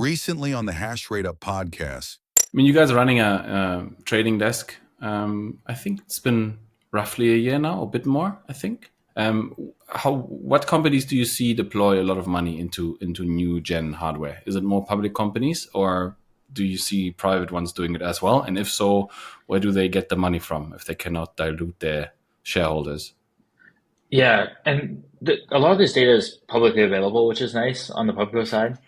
Recently on the HashrateUp podcast. I mean, you guys are running a trading desk. I think it's been roughly a year now, a bit more, I think. What companies do you see deploy a lot of money into new gen hardware? Is it more public companies, or do you see private ones doing it as well? And if so, where do they get the money from if they cannot dilute their shareholders? Yeah, and a lot of this data is publicly available, which is nice on the Pubco side.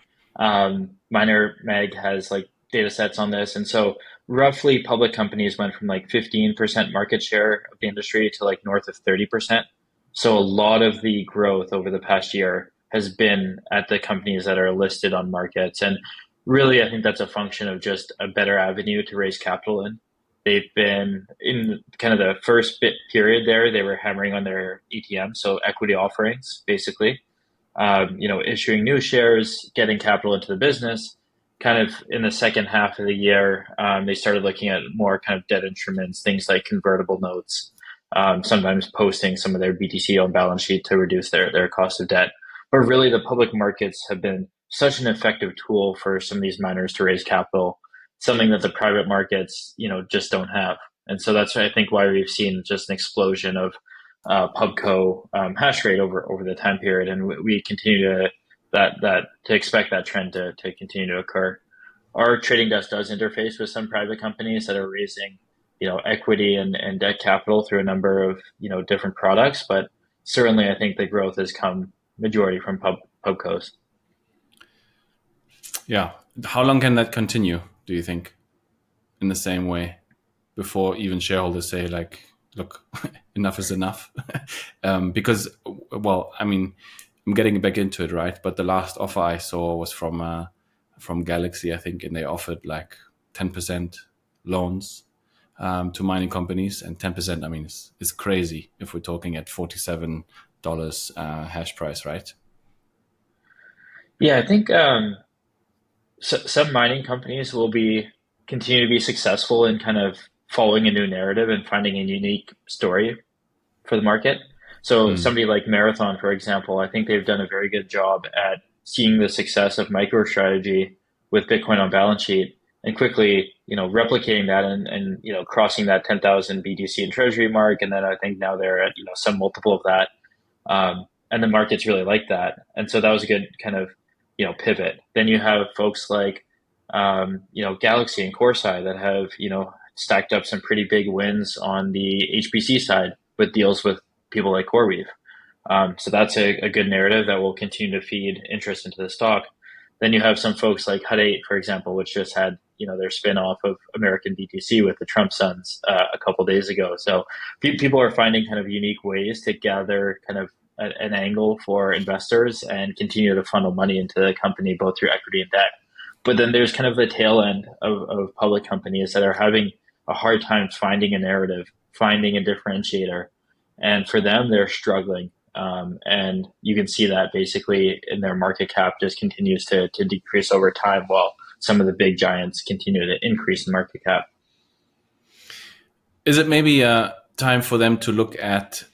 Miner Mag has like data sets on this, and so roughly public companies went from like 15% market share of the industry to like north of 30%. So a lot of the growth over the past year has been at the companies that are listed on markets, and really, I think that's a function of just a better avenue to raise capital in. They've been in kind of the first bit period there, they were hammering on their ETM, so equity offerings, basically. Issuing new shares, getting capital into the business. Kind of in the second half of the year, they started looking at more kind of debt instruments, things like convertible notes, sometimes posting some of their BTC on balance sheet to reduce their cost of debt. But really, the public markets have been such an effective tool for some of these miners to raise capital, something that the private markets, just don't have. And so that's, I think, why we've seen just an explosion of Pubco hash rate over the time period, and we continue to expect that trend to continue to occur. Our trading desk does interface with some private companies that are raising, equity and debt capital through a number of different products, but certainly I think the growth has come majority from Pubcos. Yeah, how long can that continue, do you think, in the same way, before even shareholders say like, look, enough is enough? Because, well, I mean, I'm getting back into it, right? But the last offer I saw was from Galaxy, I think, and they offered like 10% loans to mining companies, and 10%, I mean, is crazy if we're talking at $47 hash price, right? Yeah, I think some mining companies will continue to be successful in kind of following a new narrative and finding a unique story for the market. So somebody like Marathon, for example, I think they've done a very good job at seeing the success of MicroStrategy with Bitcoin on balance sheet and quickly, replicating that and crossing that 10,000 BTC in treasury mark. And then I think now they're at, some multiple of that. And the markets really like that. And so that was a good kind of, pivot. Then you have folks like, Galaxy and Corsair that have, stacked up some pretty big wins on the HPC side with deals with people like CoreWeave. So that's a good narrative that will continue to feed interest into the stock. Then you have some folks like Hut 8, for example, which just had, their spin-off of American BTC with the Trump Sons a couple of days ago. So people are finding kind of unique ways to gather kind of an angle for investors and continue to funnel money into the company, both through equity and debt. But then there's kind of the tail end of public companies that are having a hard time finding a narrative, finding a differentiator. And for them, they're struggling. And you can see that basically in their market cap just continues to decrease over time while some of the big giants continue to increase in market cap. Is it maybe time for them to look at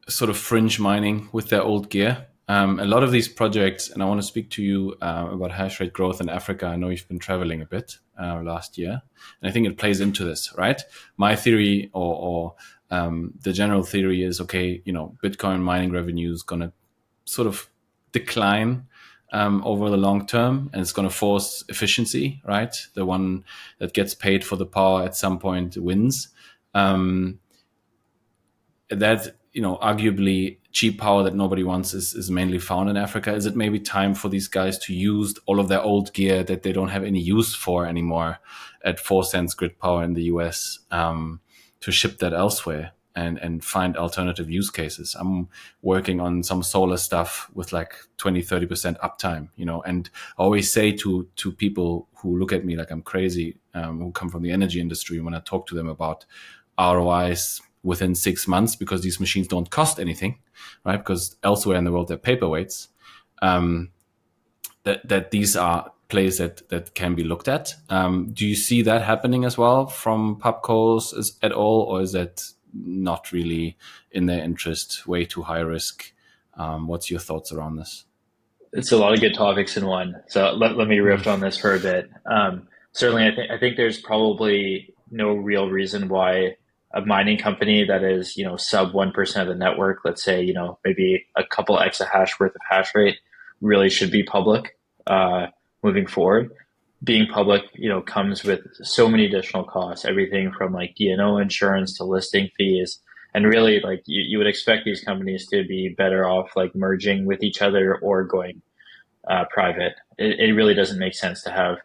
sort of fringe mining with their old gear? A lot of these projects, and I want to speak to you about hash rate growth in Africa. I know you've been traveling a bit last year, and I think it plays into this, right? My theory or the general theory is, okay, Bitcoin mining revenue is going to sort of decline over the long term, and it's going to force efficiency, right? The one that gets paid for the power at some point wins. That, arguably cheap power that nobody wants is mainly found in Africa. Is it maybe time for these guys to use all of their old gear that they don't have any use for anymore at 4 cents grid power in the US to ship that elsewhere and find alternative use cases? I'm working on some solar stuff with like 20-30% uptime, and I always say to people who look at me like I'm crazy, who come from the energy industry, when I talk to them about ROIs within 6 months, because these machines don't cost anything, right? Because elsewhere in the world, they're paperweights. That these are plays that can be looked at. Do you see that happening as well from Pubcos at all, or is that not really in their interest, way too high risk? What's your thoughts around this? It's a lot of good topics in one. So let me riff on this for a bit. Certainly, I think there's probably no real reason why a mining company that is, sub 1% of the network, let's say, maybe a couple exahash worth of hash rate, really should be public moving forward. Being public, comes with so many additional costs, everything from like D&O insurance to listing fees. And really, like you would expect these companies to be better off like merging with each other or going private. It really doesn't make sense to have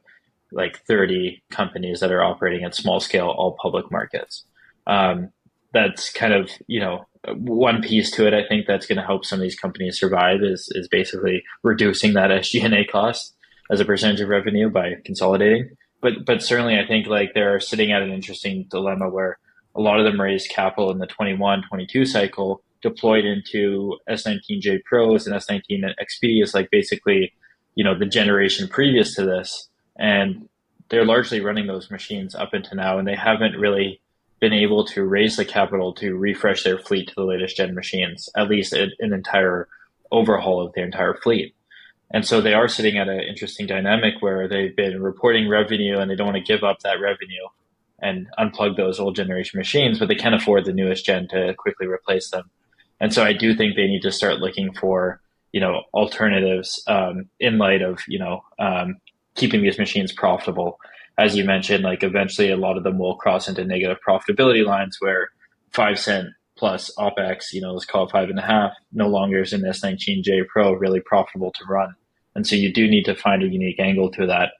like 30 companies that are operating at small scale, all public markets. That's kind of, one piece to it. I think that's going to help some of these companies survive is basically reducing that SG&A cost as a percentage of revenue by consolidating. But certainly I think like they're sitting at an interesting dilemma where a lot of them raised capital in the 21-22 cycle, deployed into S19j Pros and S19 XP is like basically, the generation previous to this. And they're largely running those machines up into now, and they haven't really been able to raise the capital to refresh their fleet to the latest gen machines, at least an entire overhaul of their entire fleet. And so they are sitting at an interesting dynamic where they've been reporting revenue and they don't want to give up that revenue and unplug those old generation machines, but they can't afford the newest gen to quickly replace them. And so I do think they need to start looking for, alternatives in light of, keeping these machines profitable. As you mentioned, like eventually a lot of them will cross into negative profitability lines where 5 cent plus OpEx, let's call it 5.5, no longer is an S19j Pro really profitable to run. And so you do need to find a unique angle to that.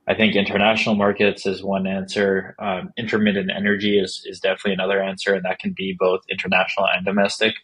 I think international markets is one answer. Intermittent energy is definitely another answer, and that can be both international and domestic.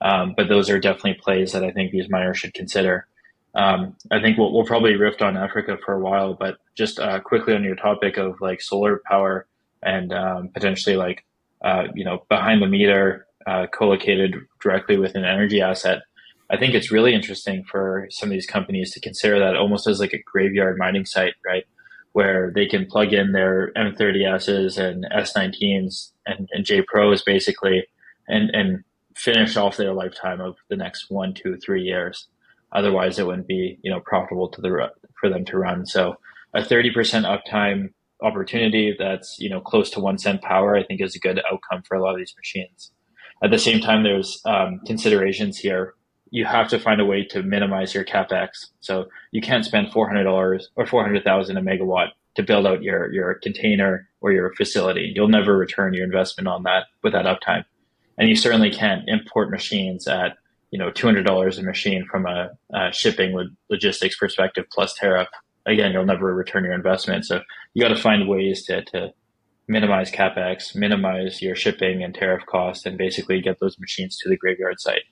But those are definitely plays that I think these miners should consider. I think we'll probably riff on Africa for a while, but just quickly on your topic of like solar power and potentially like behind the meter co-located directly with an energy asset. I think it's really interesting for some of these companies to consider that almost as like a graveyard mining site, right? Where they can plug in their M30Ss and S19s and J Pros basically and finish off their lifetime of the next 1, 2, 3 years. Otherwise, it wouldn't be profitable for them to run. So a 30% uptime opportunity that's close to 1 cent power, I think is a good outcome for a lot of these machines. At the same time, there's considerations here. You have to find a way to minimize your capex. So you can't spend $400 or $400,000 a megawatt to build out your container or your facility. You'll never return your investment on that with that uptime. And you certainly can't import machines at $200 a machine from a shipping logistics perspective plus tariff. Again, you'll never return your investment. So you got to find ways to minimize capex, minimize your shipping and tariff costs, and basically get those machines to the graveyard site.